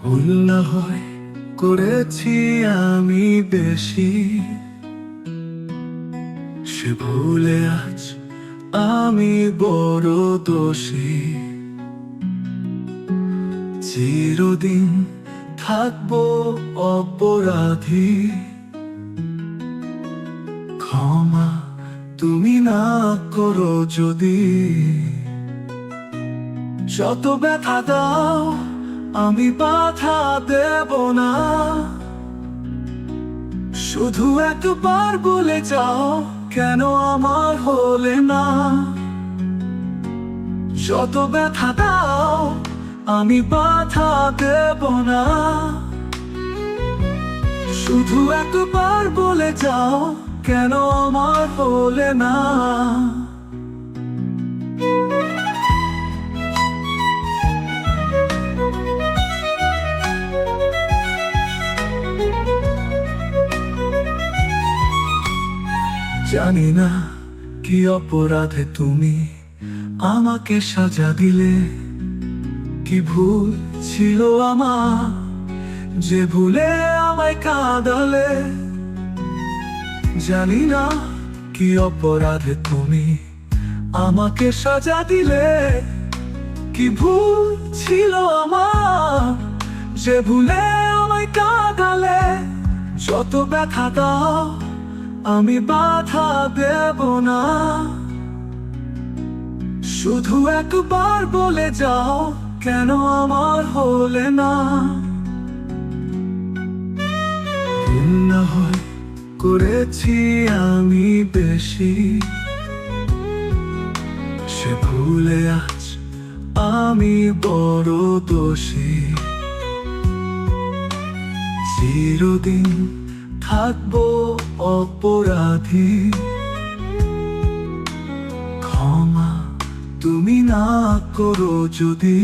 ভুল না হয় করেছি আমি বেশি, সে ভুলে আজ আমি বড় দোষী। চিরদিন থাকবো অপরাধী, ক্ষমা তুমি না করো যদি। যত ব্যথা দাও আমি বাধা দেব না, শুধু একবার বলে যাও কেন আমার হলে না। যত ব্যথা দাও আমি বাধা দেব না, শুধু একবার বলে যাও কেন আমার হলে না। জানি না কি অপরাধে তুমি আমাকে সাজা দিলে, কি ভুল ছিল আমার যে ভুলে আমায় কাঁদালে। জানি না কি অপরাধে তুমি আমাকে সাজা দিলে, কি ভুল ছিল আমার যে ভুলে আমায় কাঁদালে। যত ব্যথা দাও আমি বাধা দেব না, শুধু একবার বলে যাও কেন আমার হলে না। ভুল না হয় করেছি আমি বেশি, সে ভুলে আজ আমি বড় দোষী। চিরদিন থাকবো অপরাধী, ক্ষমা তুমি না করো যদি।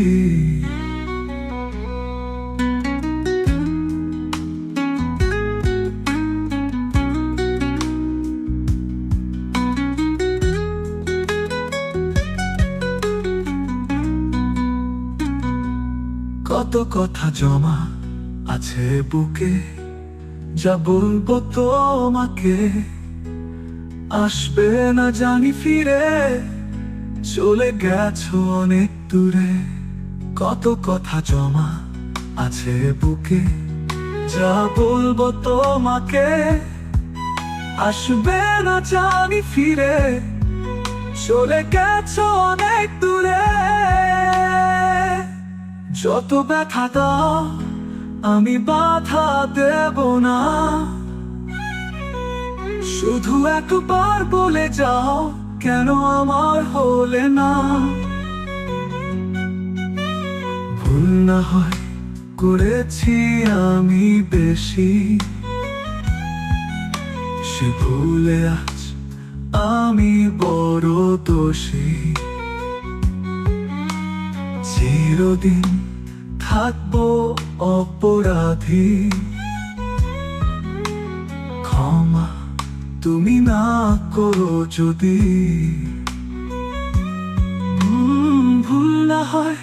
কত কথা জমা আছে বুকে, যা বলবো তোমাকে আসবে না জানি ফিরে, চলে গেছো অনেক দূরে। কত কথা জমা আছে বুকে, যা বলবো তোমাকে আসবে না জানি ফিরে, চলে গেছো অনেক দূরে। যত ব্যথা দাও আমি বাধা দেব না, শুধু একবার বলে যাও কেন আমার হলে না। ভুল না হয় করেছি আমি বেশি, সে ভুলে আজ আমি বড় দোষী। চিরদিন থাকবো অপরাধী, ক্ষমা তুমি না করো যদি। ভুল না হয়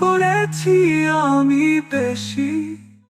করেছি আমি বেশি,